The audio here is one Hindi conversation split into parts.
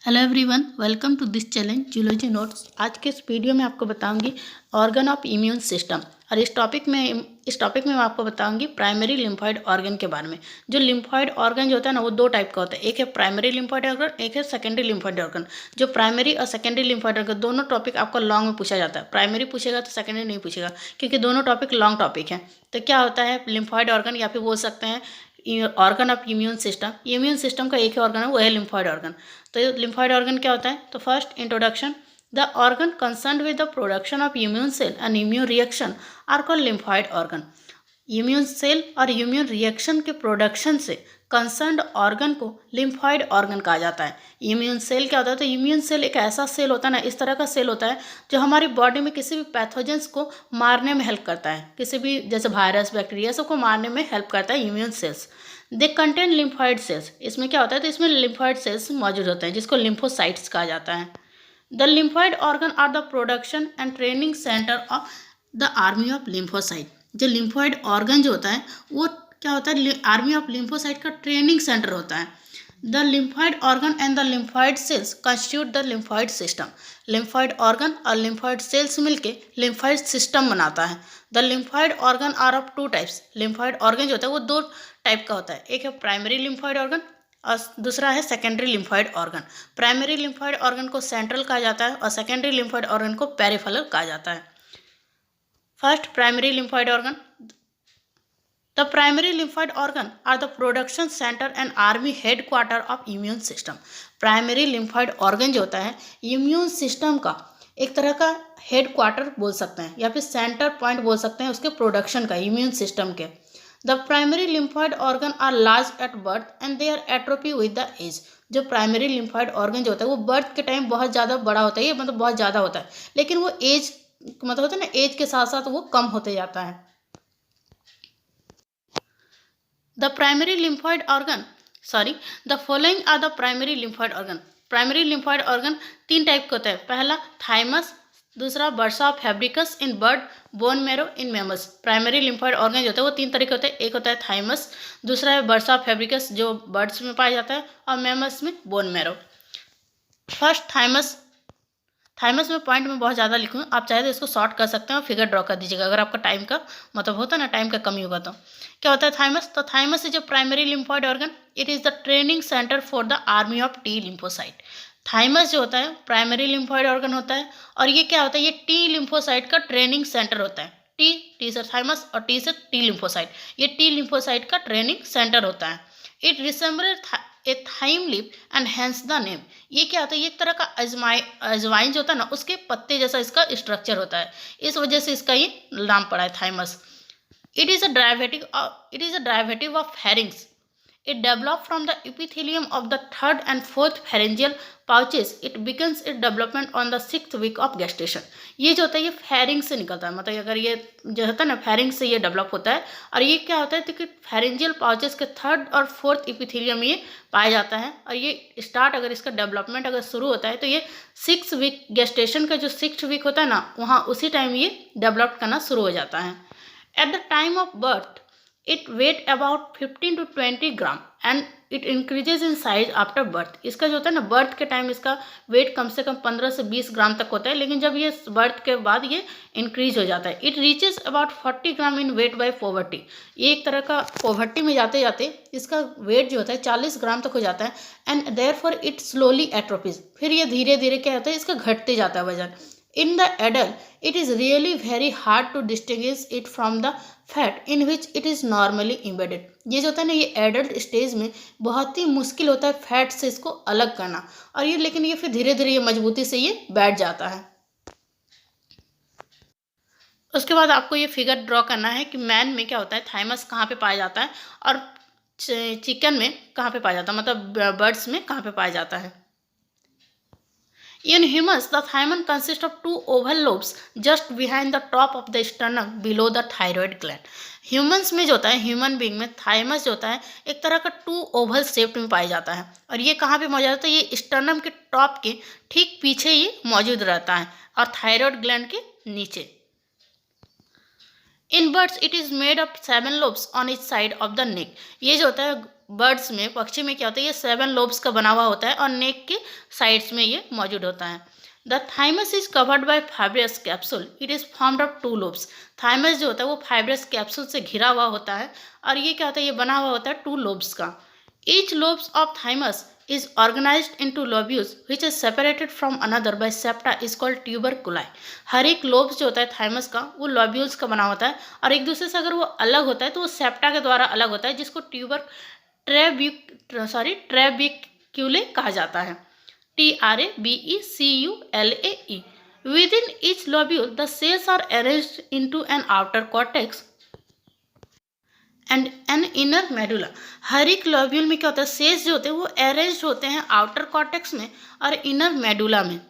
Hello everyone, welcome to this challenge zoology notes. आज के इस वीडियो में आपको बताऊंगी ऑर्गन ऑफ इम्यून सिस्टम। और इस टॉपिक में मैं आपको बताऊंगी प्राइमरी लिम्फॉइड ऑर्गन के बारे में। जो लिम्फॉइड ऑर्गन जो होता है ना, वो दो टाइप का होता है। एक है प्राइमरी लिम्फॉइड ऑर्गन, एक है सेकेंडरी लिम्फॉइड ऑर्गन। जो प्राइमरी और सेकेंडरी लिम्फॉइड ऑर्गन दोनों टॉपिक आपको लॉन्ग में पूछा जाता है। प्राइमरी पूछेगा तो सेकेंडरी नहीं पूछेगा, क्योंकि दोनों टॉपिक लॉन्ग टॉपिक हैं। तो क्या होता है लिम्फॉइड ऑर्गन, या फिर बोल सकते हैं organ of immune system. Immune system का एक ही ऑर्गन है, वो है लिम्फॉइड ऑर्गन। तो लिम्फॉइड ऑर्गन क्या होता है? तो first introduction, the organ concern with the production of immune cell and immune reaction are called lymphoid organ. Immune cell और इम्यून रिएक्शन के प्रोडक्शन से कंसर्न्ड ऑर्गन को लिम्फॉइड ऑर्गन कहा जाता है। इम्यून सेल क्या होता है? तो इम्यून सेल एक ऐसा सेल होता है ना, इस तरह का सेल होता है जो हमारी बॉडी में किसी भी पैथोजेंस को मारने में हेल्प करता है। किसी भी जैसे वायरस, बैक्टीरिया, सबको मारने में हेल्प करता है immune cells. They contain lymphoid sales. इसमें क्या होता है? तो इसमें लिम्फॉइड सेल्स मौजूद होते हैं, जिसको लिम्फोसाइट्स कहा जाता है। The lymphoid organ are the production and training centre of the army of lymphocyte. जो लिम्फॉइड ऑर्गन जो होता है वो क्या होता है? आर्मी ऑफ लिम्फोसाइट का ट्रेनिंग सेंटर होता है। The lymphoid organ and the lymphoid cells constitute the lymphoid system. Lymphoid organ और लिम्फॉइड सेल्स मिलके लिम्फॉइड सिस्टम बनाता है। The lymphoid organ are of two types. Lymphoid organ जो होता है वो दो टाइप का होता है। एक है प्राइमरी लिम्फॉइड ऑर्गन और दूसरा है secondary lymphoid organ. Primary lymphoid organ को सेंट्रल कहा जाता है और सेकेंडरी लिम्फॉइड ऑर्गन को पेरिफेरल कहा जाता है। First, primary lymphoid organ. The primary lymphoid organ are the production center and army headquarter of immune system. Primary lymphoid organ जो होता है इम्यून सिस्टम का एक तरह का हेड क्वार्टर बोल सकते हैं, या फिर सेंटर पॉइंट बोल सकते हैं उसके प्रोडक्शन का, इम्यून सिस्टम के। The primary lymphoid organ are large at birth and they are atrophy with the age. जो प्राइमरी लिम्फॉइड ऑर्गन जो होता है वो बर्थ के टाइम बहुत ज़्यादा बड़ा होता है, ये मतलब बहुत ज़्यादा होता है, लेकिन वो एज मतलब होता है ना, एज के साथ साथ वो कम होते जाता है। The primary lymphoid organ, the following are the primary lymphoid organ. Primary lymphoid organ तीन टाइप का होता है। पहला थाइमस, दूसरा bursa Fabricius in bird, bone marrow in mammals. Primary lymphoid organ जो होता है वो तीन तरीके होते हैं। एक होता है थाइमस, दूसरा है बर्सा फेब्रिकस जो बर्ड्स में पाया जाता है, और मैमल्स में bone marrow. First thymus. Thymus में पॉइंट में बहुत ज़्यादा लिखूँगा, आप चाहे तो इसको शॉर्ट कर सकते हैं और फिगर ड्रॉ कर दीजिएगा अगर आपका टाइम का मतलब होता है ना, टाइम का कमी होगा तो। क्या होता है थाइमस? तो thymus is a primary lymphoid organ. It is the training centre for the army of T lymphocyte. Thymus जो होता है प्राइमरी लिम्फॉइड ऑर्गन होता है, और ये क्या होता है? ये टी लिम्फोसाइट का ट्रेनिंग सेंटर होता है। टी से थाइमस और टी से टी लिम्फोसाइट, ये टी लिम्फोसाइट का ट्रेनिंग सेंटर होता है। It resemble a thyme leaf and hence the name. ये क्या होता है? ये एक तरह का अजवाइन जो होता है ना, उसके पत्ते जैसा इसका स्ट्रक्चर होता है, इस वजह से इसका ये नाम पड़ा है thymus. It is a derivative of pharynx. It developed from the epithelium of the third and fourth pharyngeal pouches. It begins its development on the 6th week of gestation. ये जो होता है ये फेरिंग से निकलता है, मतलब अगर ये जो होता है ना फेरिंग से ये डेवलप होता है। और ये क्या होता है? तो कि फेरेंजियल पाउचेस के थर्ड और फोर्थ इपिथेलियम में ये पाया जाता है। और ये स्टार्ट अगर इसका डेवलपमेंट अगर शुरू होता है तो ये 6 वीक गेस्टेशन का जो 6th वीक होता है ना, वहाँ उसी टाइम ये डेवलप करना शुरू हो जाता है। At the time of birth it weight about 15 to 20 gram and it increases in size after birth. इसका जो होता है ना, बर्थ के टाइम इसका वेट कम से कम 15 से 20 ग्राम तक होता है, लेकिन जब ये बर्थ के बाद ये इंक्रीज हो जाता है। It reaches about 40 gram in weight by poverty. ये एक तरह का पोवर्टी में जाते जाते इसका वेट जो होता है 40 ग्राम तक हो जाता है। And therefore it slowly atrophies. फिर ये धीरे धीरे क्या होता है? इसका घटते जाता है वजन। In the adult, it is really very hard to distinguish it from the fat in which it is normally embedded. ये जो होता है ना, ये एडल्ट स्टेज में बहुत ही मुश्किल होता है फैट से इसको अलग करना, और ये लेकिन ये फिर धीरे धीरे ये मजबूती से ये बैठ जाता है। उसके बाद आपको ये फिगर ड्रॉ करना है कि मैन में क्या होता है, थाइमस कहाँ पे पाया जाता है, और चिकन में कहाँ पे पाया जाता है, मतलब बर्ड्स में कहाँ पे पाया जाता है। In humans, the hymen consists of two oval lobes just behind the top of the sternum below the thyroid gland. Humans में जो होता है, ह्यूमन बींग में थाइमस जो होता है एक तरह का 2 ओवल शेप में पाया जाता है, और ये कहाँ पे मौजूद होता है? ये स्टर्नम के टॉप के ठीक पीछे ये मौजूद रहता है, और थायराइड ग्लैंड के नीचे। In birds it is made of 7 lobes on each side of the neck. ये जो होता है बर्ड्स में, पक्षी में क्या होता है, ये 7 लोब्स का बना हुआ होता है और नेक के साइड्स में ये मौजूद होता है। The thymus is covered by fibrous capsule, it is formed of 2 lobes. Thymus जो होता है वो फाइब्रस कैप्सूल से घिरा हुआ होता है और ये क्या होता है, ये बना हुआ होता है 2 लोब्स का। Each lobes of thymus is organized into lobules which is separated from another by septa is called tuberculi। हर एक लोब्स जो होता है थाइमस का वो लोब्यूल्स का बना होता है और एक दूसरे से अगर वो अलग होता है तो वो सेप्टा के द्वारा अलग होता है, जिसको ट्रेबिक्यूले कहा जाता है। TRABECULAE। Within each lobule the cells are arranged into an outer cortex and an inner medulla. हर एक लॉब्यूल में क्या होता है, सेल्स जो होते हैं वो अरेंज होते हैं आउटर कॉर्टेक्स में और इनर मेडुला में।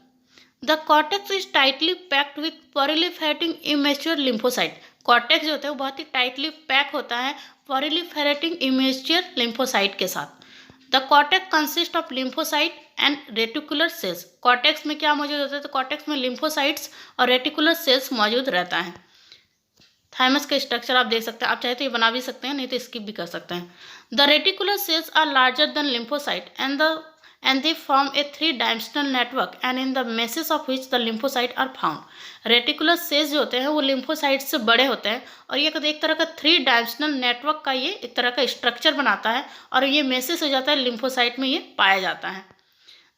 The cortex is tightly packed with proliferating immature lymphocyte. Cortex जो होता है वो बहुत ही टाइटली पैक होता है प्रोलिफेरेटिंग इमेच्योर लिम्फोसाइट के साथ। The cortex consist of lymphocyte and reticular cells. Cortex में क्या मौजूद होता है, तो कॉर्टेक्स में लिम्फोसाइट्स और रेटिकुलर सेल्स मौजूद रहता है। थाइमस का स्ट्रक्चर आप देख सकते हैं, आप चाहे तो ये बना भी सकते हैं, नहीं तो स्किप भी कर सकते हैं। The reticular cells are larger than lymphocyte and they form a 3-डायमेंशनल network and in the meshes of which the lymphocyte are found. Reticular cells जो होते हैं वो लिम्फोसाइट से बड़े होते हैं और ये एक तरह का 3-डायमेंशनल नेटवर्क का ये एक तरह का स्ट्रक्चर बनाता है और ये मेसेस हो जाता है लिम्फोसाइट में, ये पाया जाता है।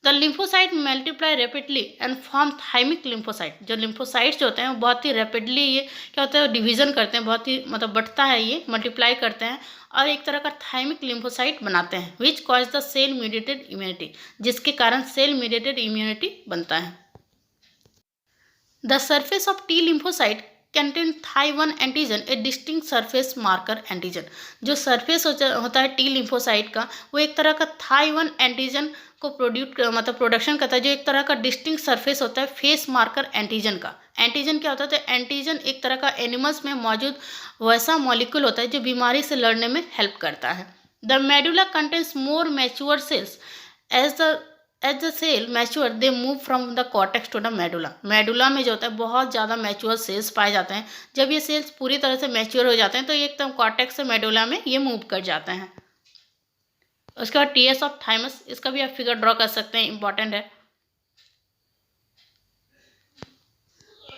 The lymphocyte multiply rapidly and form thymic lymphocyte. जो लिम्फोसाइट्स जो होते हैं वो बहुत ही रेपिडली ये क्या होता है, डिवीजन करते हैं, बहुत ही मतलब बढ़ता है, ये मल्टीप्लाई करते हैं और एक तरह का थाइमिक लिम्फोसाइट बनाते हैं which cause the cell mediated immunity, जिसके कारण सेल मीडिएटेड इम्यूनिटी बनता है। The surface of T lymphocyte contain thy one antigen a distinctive surface marker antigen. जो सरफेस होता है टी लिम्फोसाइट का वो एक तरह का थाई-1 एंटीजन को प्रोडक्शन करता है, जो एक तरह का डिस्टिंक्ट सरफेस होता है फेस मार्कर एंटीजन का। एंटीजन क्या होता है, तो एंटीजन एक तरह का एनिमल्स में मौजूद वैसा मॉलिक्यूल होता है जो बीमारी से लड़ने में हेल्प करता है। The medulla contains more mature cells as the cell mature they move from the cortex to the medulla. Medulla में जो होता है बहुत ज़्यादा मैच्योर सेल्स पाए जाते हैं। जब ये सेल्स पूरी तरह से मैच्योर हो जाते हैं तो ये एकदम कॉर्टेक्स से मेडुला में ये मूव कर जाते हैं। उसके बाद टीएस ऑफ थाइमस, इसका भी आप फिगर ड्रॉ कर सकते हैं, इंपॉर्टेंट है।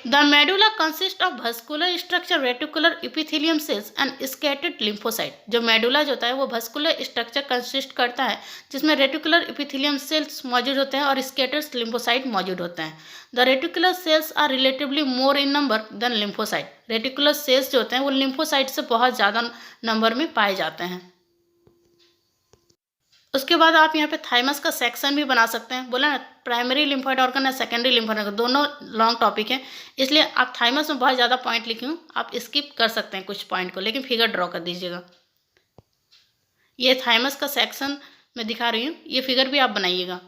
The medulla consist of vascular structure, reticular epithelium cells and scattered lymphocyte. जो मेडुला जो होता है वो भस्कुलर स्ट्रक्चर कंसिस्ट करता है जिसमें रेटिकुलर इपिथेलियम सेल्स मौजूद होते हैं और स्कैटर्ड लिम्फोसाइट मौजूद होते हैं। The reticular cells are relatively more in number than lymphocyte. Reticular cells जो होते हैं वो लिम्फोसाइट से बहुत ज़्यादा नंबर में पाए जाते हैं। उसके बाद आप यहाँ पे थाइमस का सेक्शन भी बना सकते हैं। बोला ना, प्राइमरी लिम्फोइड ऑर्गन या सेकेंडरी लिम्फोइड ऑर्गन, दोनों लॉन्ग टॉपिक है, इसलिए आप थाइमस में बहुत ज़्यादा पॉइंट लिखी हूँ, आप स्किप कर सकते हैं कुछ पॉइंट को, लेकिन फिगर ड्रॉ कर दीजिएगा। ये थाइमस का सेक्शन मैं दिखा रही हूँ, ये फिगर भी आप बनाइएगा,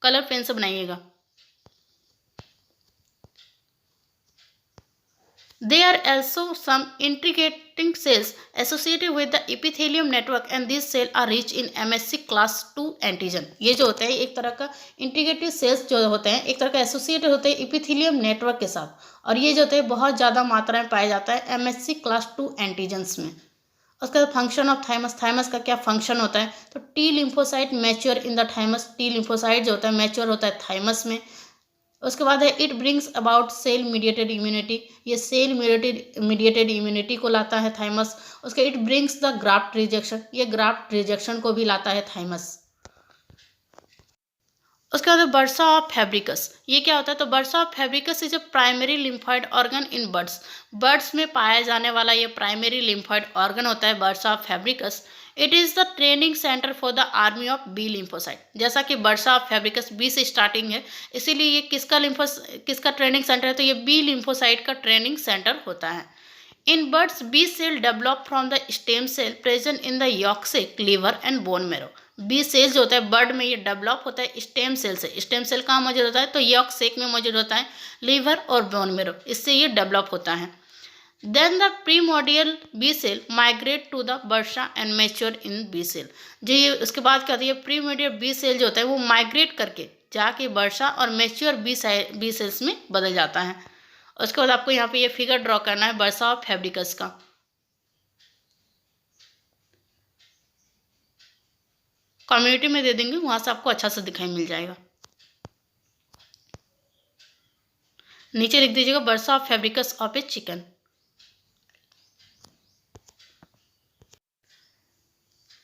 कलर पेन से बनाइएगा। There are also some integrating cells associated with the epithelium network and these cells are rich in MSC class 2 antigen। ये जो होता है एक तरह का इंटीग्रेटेड सेल्स जो होते हैं एक तरह का एसोसिएटेड होते हैं इपिथेलियम नेटवर्क के साथ और ये जो होते हैं बहुत ज़्यादा मात्रा में पाया जाता है MSC क्लास 2 एंटीजन्स में। उसका फंक्शन ऑफ थाइमस, थाइमस का क्या फंक्शन होता है, तो T lymphocyte mature in the thymus. T lymphocyte जो होता है मैच्योर होता है थाइमस में। उसके बाद है it brings about cell mediated immunity. ये सेल मीडिएटेड इम्यूनिटी को लाता है थाइमस। उसके it brings the graft rejection, ये ग्राफ्ट रिजेक्शन को भी लाता है थाइमस। उसके बाद बर्सा ऑफ फैब्रिकस, ये क्या होता है, तो bursa of Fabricius is a primary lymphoid organ in birds. Birds में पाया जाने वाला ये प्राइमरी लिम्फॉइड ऑर्गन होता है bursa of Fabricius. It is the training centre for the army of B lymphocyte. जैसा कि बर्सा ऑफ फैब्रिकस बी से स्टार्टिंग है, इसीलिए ये किसका ट्रेनिंग सेंटर है, तो ये बी लिम्फोसाइट का ट्रेनिंग सेंटर होता है। In birds B cell develop from the stem cell present in the yolk sac, liver and bone marrow. B cell जो होता है बर्ड में ये डेवलप होता है स्टेम सेल से। स्टेम सेल कहाँ मौजूद होता है, तो यॉक सेक में मौजूद होता है, लिवर और बोन मैरो, इससे ये डेवलप होता है। Then the primordial B cell migrate to the bursa and mature in B cell. जो ये उसके बाद क्या होता है, प्रीमोडियल बी सेल जो होता है वो माइग्रेट करके जाके बर्सा और मैच्योर बी सेल्स में बदल जाता है। उसके बाद आपको यहाँ पे ये फिगर ड्रॉ करना है बर्सा ऑफ फैब्रिकस का। कम्युनिटी में दे देंगे, वहाँ से आपको अच्छा से दिखाई मिल जाएगा। नीचे लिख दीजिएगा bursa of Fabricius of a chicken.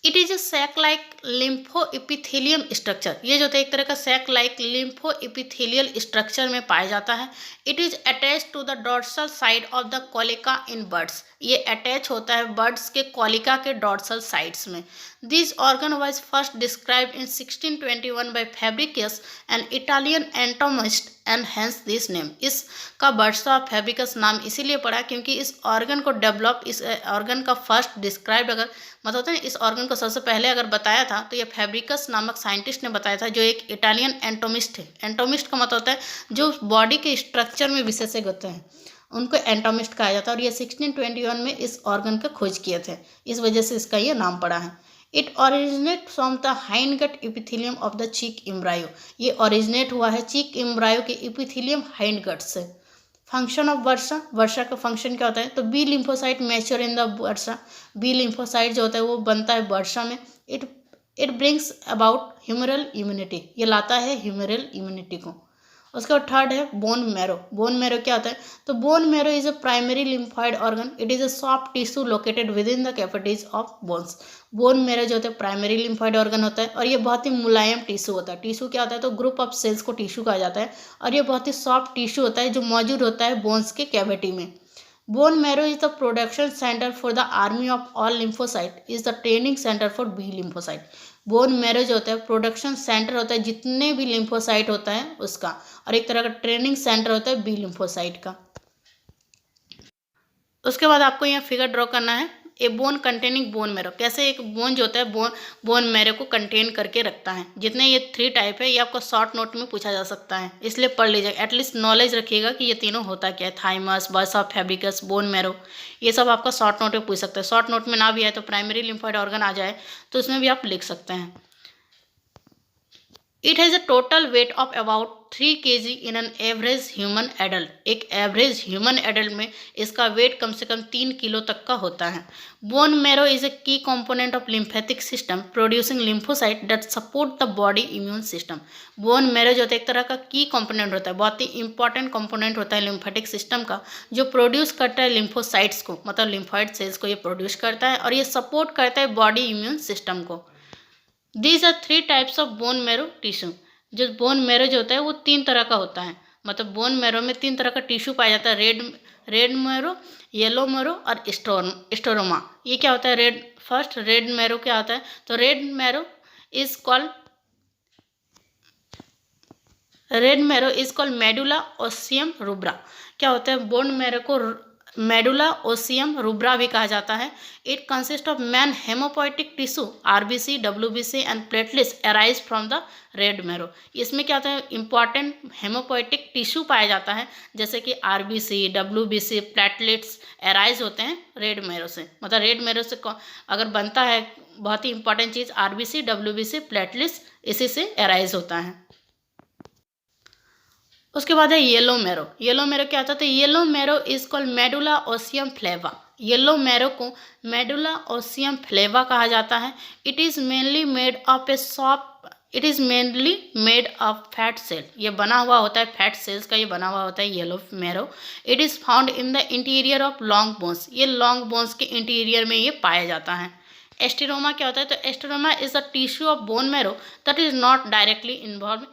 It is a sac like lymphoepithelium structure. ये जो होता है एक तरह का सैक लाइक लिम्फोइपिथेलियल स्ट्रक्चर में पाया जाता है। It is attach to the dorsal side of the cloaca in birds. ये अटैच होता है बर्ड्स के कोलिका के डॉर्सल साइड्स में। This organ was first described in 1621 by Fabricius an Italian anatomist and hence this name. इसका बर्सा ऑफ फैब्रिकस नाम इसीलिए पड़ा क्योंकि इस ऑर्गन को डेवलप, इस ऑर्गन का फर्स्ट डिस्क्राइब अगर मतलब होता है ना, इस ऑर्गन को सबसे पहले अगर बताया था तो ये फैब्रिकस नामक साइंटिस्ट ने बताया था, जो एक इटालियन एंटोमिस्ट है। एंटोमिस्ट का मतलब होता है जो बॉडी के स्ट्रक्चर में विशेषज्ञ होते हैं, उनको एंटोमिस्ट कहा जाता है। और ये 1621 में इस ऑर्गन का खोज किए थे, इस वजह से इसका ये नाम पड़ा है। It originate from the hindgut epithelium of the chick embryo. ये ओरिजिनेट हुआ है चीक एम्ब्रायो के इपिथेलियम हाइंडगट से। फंक्शन ऑफ बर्सा, बर्सा का फंक्शन क्या होता है? तो B lymphocyte mature in the bursa. B lymphocyte जो होता है वो बनता है बर्सा में। It brings about humoral immunity, ये लाता है ह्यूमरल इम्यूनिटी को। उसके बाद थर्ड है बोन मैरो। बोन मैरो क्या होता है? तो bone marrow is a primary lymphoid organ. It is a soft tissue located with in the cavities of bones. Bone marrow जो होता है प्राइमरी लिम्फॉइड ऑर्गन होता है और ये बहुत ही मुलायम टिश्यू होता है। टिश्यू क्या होता है? तो ग्रुप ऑफ सेल्स को टिश्यू कहा जाता है और ये बहुत ही सॉफ्ट टिश्यू होता है जो मौजूद होता है बोन्स के कैविटी में। Bone marrow is the production centre for the army of all lymphocyte, is the training centre for B lymphocyte. Bone marrow जो होता है प्रोडक्शन सेंटर होता है जितने भी लिम्फोसाइट होता है उसका, और एक तरह का ट्रेनिंग सेंटर होता है बी लिम्फोसाइट का। उसके बाद आपको यहाँ फिगर ड्रॉ करना है। ए बोन कंटेनिंग बोन मैरो, कैसे एक बोन जो होता है बोन मैरो को कंटेन करके रखता है। जितने ये 3 टाइप है ये आपको शॉर्ट नोट में पूछा जा सकता है, इसलिए पढ़ लीजिएगा। एटलीस्ट नॉलेज रखिएगा कि ये तीनों होता क्या है, thymus, bursa Fabricius, bone marrow, ये सब आपका शॉर्ट नोट में पूछ सकते हैं। शॉर्ट नोट में ना भी आए तो प्राइमरी लिम्फॉइड ऑर्गन आ जाए तो उसमें भी आप लिख सकते हैं। It has a total weight of about 3 kg in an average human adult. एक एवरेज ह्यूमन एडल्ट में इसका वेट कम से कम 3 किलो तक का होता है। बोन मैरो इज ए की component of lymphatic system producing lymphocyte that support the body immune system. Bone marrow जो होता है एक तरह का की कंपोनेंट होता है, बहुत ही इंपॉर्टेंट कंपोनेंट होता है लिम्फेटिक सिस्टम का, जो प्रोड्यूस करता है लिम्फोसाइट्स को, मतलब लिम्फॉइड सेल्स को ये प्रोड्यूस करता है और ये सपोर्ट करता है बॉडी इम्यून सिस्टम को। These are 3 types of bone marrow tissue. जो बोन मैरो जो होता है वो 3 तरह का होता है, मतलब बोन मैरो में 3 तरह का टिश्यू पाया जाता है, रेड मैरो, येलो मैरो और स्टोरोमा। ये क्या होता है? फर्स्ट रेड मैरो क्या होता है? तो red marrow is called medulla ossium rubra. क्या होता है? बोन मैरो को मेडुला ओसियम रूब्रा भी कहा जाता है। It consist of man hemopoietic tissue RBC, WBC and platelets arise from the red marrow. इसमें क्या होता है? इंपॉर्टेंट हेमोपोइटिक टिश्यू पाया जाता है, जैसे कि आरबीसी, डब्ल्यूबीसी, प्लेटलेट्स अराइज होते हैं रेड मैरो से। मतलब रेड मैरो से अगर बनता है बहुत ही इंपॉर्टेंट चीज़ आरबीसी, डब्ल्यूबीसी, प्लेटलेट्स, इसी से अराइज होता है। उसके बाद है येलो मैरो। येलो मैरो क्या होता है? तो yellow marrow is called medulla ossium flava. Yellow marrow को मेडुला ओसियम फ्लेवा कहा जाता है। It is mainly made of fat cell. ये बना हुआ होता है फैट सेल्स का, ये बना हुआ होता है yellow marrow. It is found in the interior of long bones. ये लॉन्ग बोन्स के इंटीरियर में ये पाया जाता है। एस्टेरोमा क्या होता है? तो stroma is the tissue of bone marrow that is not directly involve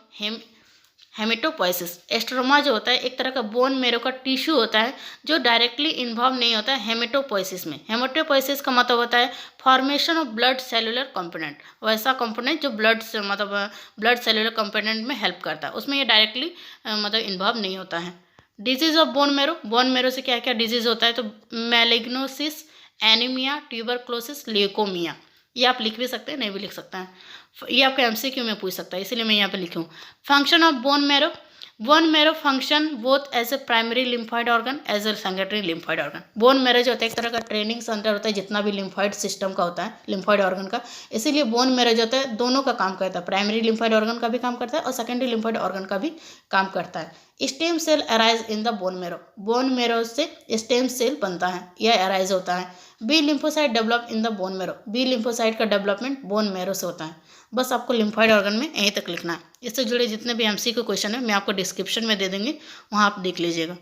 hematopoiesis. Stroma जो होता है एक तरह का बोन मैरो का टिश्यू होता है जो डायरेक्टली इन्वॉल्व नहीं होता है हेमेटोपोइसिस में। हेमेटोपोइसिस का मतलब होता है formation of blood cellular component, वैसा कंपोनेंट जो ब्लड सेलुलर कंपोनेंट में हेल्प करता है, उसमें ये डायरेक्टली मतलब इन्वॉल्व नहीं होता है। Disease of bone marrow, bone marrow से क्या क्या डिजीज होता है? तो मैलिग्नोसिस, एनीमिया, ट्यूबरक्लोसिस, ल्यूकोमिया। ये आप लिख भी सकते हैं, नहीं भी लिख सकते हैं, ये आपका एमसीक्यू में पूछ सकता है, इसीलिए मैं यहाँ पे लिखूँ। Function of bone marrow function both as a primary lymphoid organ as a secondary lymphoid organ. Bone marrow जो होता है एक तरह का ट्रेनिंग सेंटर होता है जितना भी लिम्फॉइड सिस्टम का होता है, लिम्फॉइड ऑर्गन का, इसीलिए बोन मैरो जो होता है दोनों का काम करता है, प्राइमरी लिम्फॉइड ऑर्गन का भी काम करता है और सेकेंडरी लिम्फॉइड ऑर्गन का भी काम करता है। Stem cell arise in the bone marrow. Bone marrow से स्टेम सेल बनता है, यह अराइज होता है। B lymphocyte develop in the bone marrow. B lymphocyte का डेवलपमेंट बोन मैरो से होता है। बस आपको लिम्फॉइड ऑर्गन में यहीं तक लिखना है। इससे जुड़े जितने भी एमसीक्यू क्वेश्चन है मैं आपको डिस्क्रिप्शन में दे देंगे, वहाँ आप देख लीजिएगा।